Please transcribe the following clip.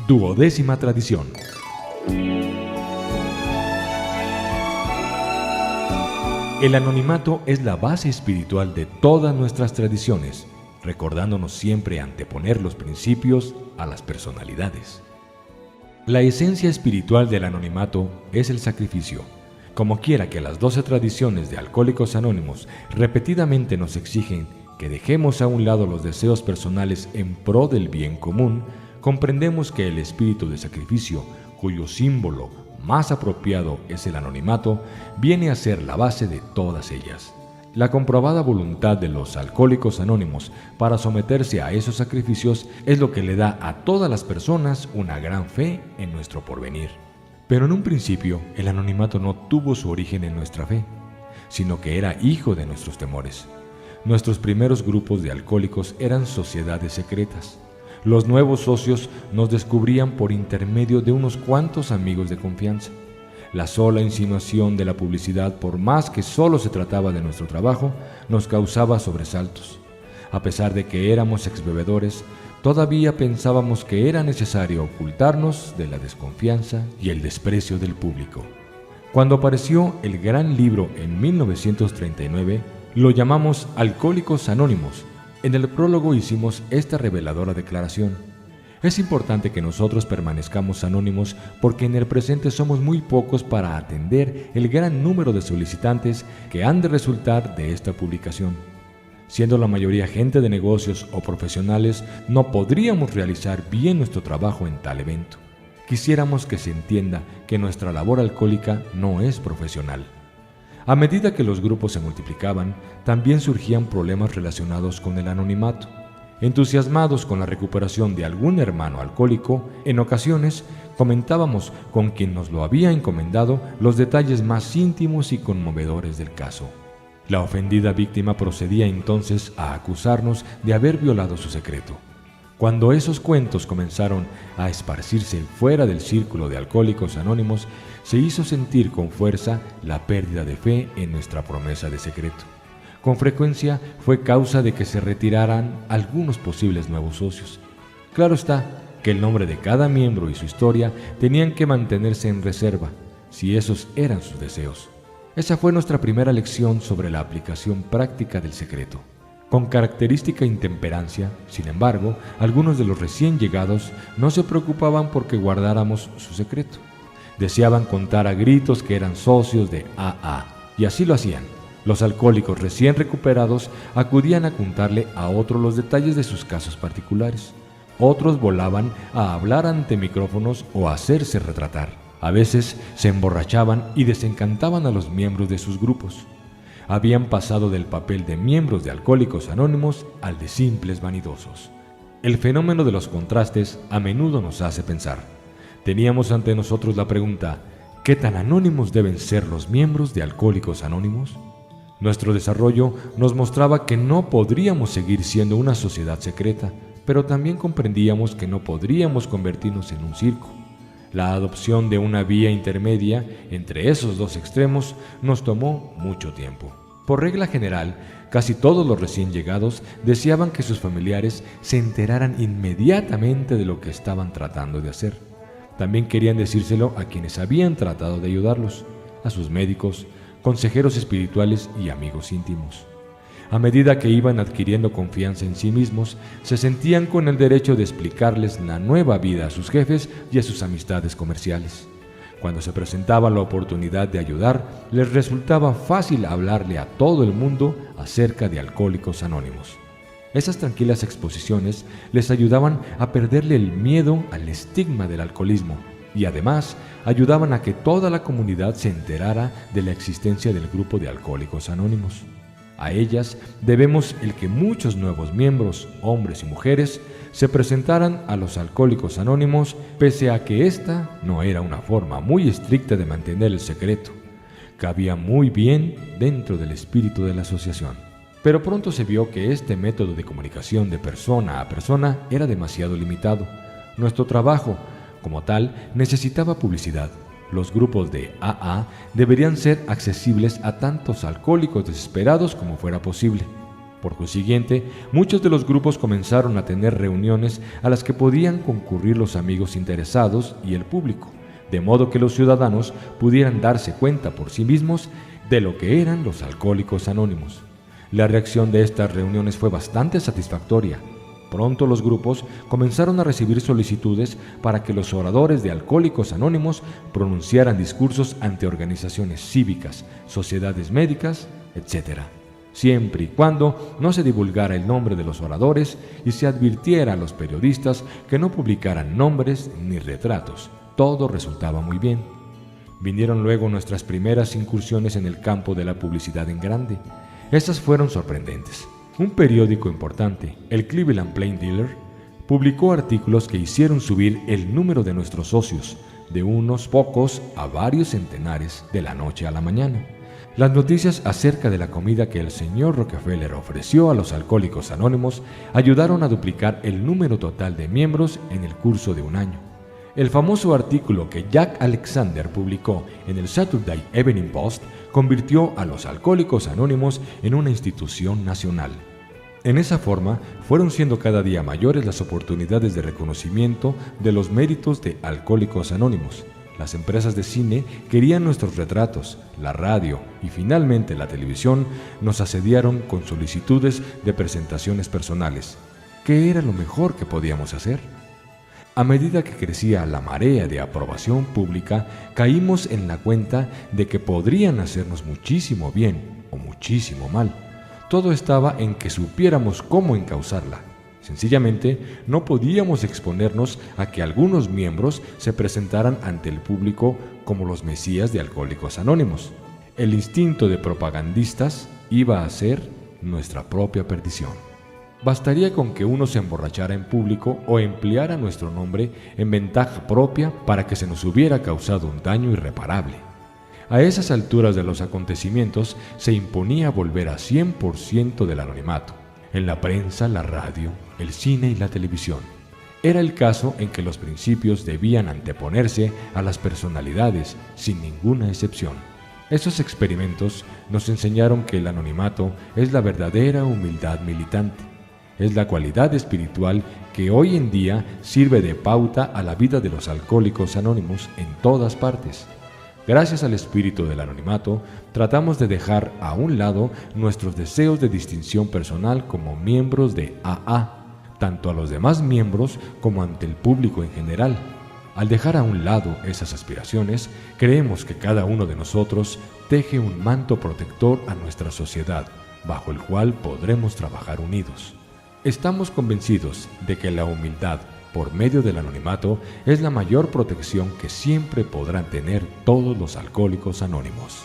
Duodécima tradición. El anonimato es la base espiritual de todas nuestras tradiciones, recordándonos siempre anteponer los principios a las personalidades. La esencia espiritual del anonimato es el sacrificio. Como quiera que las 12 tradiciones de Alcohólicos Anónimos repetidamente nos exigen que dejemos a un lado los deseos personales en pro del bien común, comprendemos que el espíritu de sacrificio, cuyo símbolo más apropiado es el anonimato, viene a ser la base de todas ellas. La comprobada voluntad de los Alcohólicos Anónimos para someterse a esos sacrificios es lo que le da a todas las personas una gran fe en nuestro porvenir. Pero en un principio, el anonimato no tuvo su origen en nuestra fe, sino que era hijo de nuestros temores. Nuestros primeros grupos de alcohólicos eran sociedades secretas. Los nuevos socios nos descubrían por intermedio de unos cuantos amigos de confianza. La sola insinuación de la publicidad, por más que solo se trataba de nuestro trabajo, nos causaba sobresaltos. A pesar de que éramos exbebedores, todavía pensábamos que era necesario ocultarnos de la desconfianza y el desprecio del público. Cuando apareció el gran libro en 1939, lo llamamos Alcohólicos Anónimos. En el prólogo hicimos esta reveladora declaración: es importante que nosotros permanezcamos anónimos porque en el presente somos muy pocos para atender el gran número de solicitantes que han de resultar de esta publicación. Siendo la mayoría gente de negocios o profesionales, no podríamos realizar bien nuestro trabajo en tal evento. Quisiéramos que se entienda que nuestra labor alcohólica no es profesional. A medida que los grupos se multiplicaban, también surgían problemas relacionados con el anonimato. Entusiasmados con la recuperación de algún hermano alcohólico, en ocasiones comentábamos con quien nos lo había encomendado los detalles más íntimos y conmovedores del caso. La ofendida víctima procedía entonces a acusarnos de haber violado su secreto. Cuando esos cuentos comenzaron a esparcirse fuera del círculo de Alcohólicos Anónimos, se hizo sentir con fuerza la pérdida de fe en nuestra promesa de secreto. Con frecuencia fue causa de que se retiraran algunos posibles nuevos socios. Claro está que el nombre de cada miembro y su historia tenían que mantenerse en reserva, si esos eran sus deseos. Esa fue nuestra primera lección sobre la aplicación práctica del secreto. Con característica intemperancia, sin embargo, algunos de los recién llegados no se preocupaban porque guardáramos su secreto. Deseaban contar a gritos que eran socios de AA, y así lo hacían. Los alcohólicos recién recuperados acudían a contarle a otros los detalles de sus casos particulares. Otros volaban a hablar ante micrófonos o a hacerse retratar. A veces se emborrachaban y desencantaban a los miembros de sus grupos. Habían pasado del papel de miembros de Alcohólicos Anónimos al de simples vanidosos. El fenómeno de los contrastes a menudo nos hace pensar. Teníamos ante nosotros la pregunta: ¿qué tan anónimos deben ser los miembros de Alcohólicos Anónimos? Nuestro desarrollo nos mostraba que no podríamos seguir siendo una sociedad secreta, pero también comprendíamos que no podríamos convertirnos en un circo. La adopción de una vía intermedia entre esos dos extremos nos tomó mucho tiempo. Por regla general, casi todos los recién llegados deseaban que sus familiares se enteraran inmediatamente de lo que estaban tratando de hacer. También querían decírselo a quienes habían tratado de ayudarlos, a sus médicos, consejeros espirituales y amigos íntimos. A medida que iban adquiriendo confianza en sí mismos, se sentían con el derecho de explicarles la nueva vida a sus jefes y a sus amistades comerciales. Cuando se presentaba la oportunidad de ayudar, les resultaba fácil hablarle a todo el mundo acerca de Alcohólicos Anónimos. Esas tranquilas exposiciones les ayudaban a perderle el miedo al estigma del alcoholismo y además ayudaban a que toda la comunidad se enterara de la existencia del grupo de Alcohólicos Anónimos. A ellas debemos el que muchos nuevos miembros, hombres y mujeres, se presentaran a los Alcohólicos Anónimos, pese a que esta no era una forma muy estricta de mantener el secreto. Cabía muy bien dentro del espíritu de la asociación. Pero pronto se vio que este método de comunicación de persona a persona era demasiado limitado. Nuestro trabajo, como tal, necesitaba publicidad. Los grupos de AA deberían ser accesibles a tantos alcohólicos desesperados como fuera posible. Por consiguiente, muchos de los grupos comenzaron a tener reuniones a las que podían concurrir los amigos interesados y el público, de modo que los ciudadanos pudieran darse cuenta por sí mismos de lo que eran los Alcohólicos Anónimos. La reacción de estas reuniones fue bastante satisfactoria. Pronto los grupos comenzaron a recibir solicitudes para que los oradores de Alcohólicos Anónimos pronunciaran discursos ante organizaciones cívicas, sociedades médicas, etc., siempre y cuando no se divulgara el nombre de los oradores y se advirtiera a los periodistas que no publicaran nombres ni retratos. Todo resultaba muy bien. Vinieron luego nuestras primeras incursiones en el campo de la publicidad en grande. Estas fueron sorprendentes. Un periódico importante, el Cleveland Plain Dealer, publicó artículos que hicieron subir el número de nuestros socios de unos pocos a varios centenares de la noche a la mañana. Las noticias acerca de la comida que el señor Rockefeller ofreció a los Alcohólicos Anónimos ayudaron a duplicar el número total de miembros en el curso de un año. El famoso artículo que Jack Alexander publicó en el Saturday Evening Post convirtió a los Alcohólicos Anónimos en una institución nacional. En esa forma, fueron siendo cada día mayores las oportunidades de reconocimiento de los méritos de Alcohólicos Anónimos. Las empresas de cine querían nuestros retratos, la radio y finalmente la televisión nos asediaron con solicitudes de presentaciones personales. ¿Qué era lo mejor que podíamos hacer? A medida que crecía la marea de aprobación pública, caímos en la cuenta de que podrían hacernos muchísimo bien o muchísimo mal. Todo estaba en que supiéramos cómo encauzarla. Sencillamente, no podíamos exponernos a que algunos miembros se presentaran ante el público como los mesías de Alcohólicos Anónimos. El instinto de propagandistas iba a ser nuestra propia perdición. Bastaría con que uno se emborrachara en público o empleara nuestro nombre en ventaja propia para que se nos hubiera causado un daño irreparable. A esas alturas de los acontecimientos se imponía volver a 100% del anonimato, en la prensa, la radio, el cine y la televisión. Era el caso en que los principios debían anteponerse a las personalidades, sin ninguna excepción. Esos experimentos nos enseñaron que el anonimato es la verdadera humildad militante. Es la cualidad espiritual que hoy en día sirve de pauta a la vida de los Alcohólicos Anónimos en todas partes. Gracias al espíritu del anonimato, tratamos de dejar a un lado nuestros deseos de distinción personal como miembros de AA, tanto a los demás miembros como ante el público en general. Al dejar a un lado esas aspiraciones, creemos que cada uno de nosotros teje un manto protector a nuestra sociedad, bajo el cual podremos trabajar unidos. Estamos convencidos de que la humildad por medio del anonimato es la mayor protección que siempre podrán tener todos los Alcohólicos Anónimos.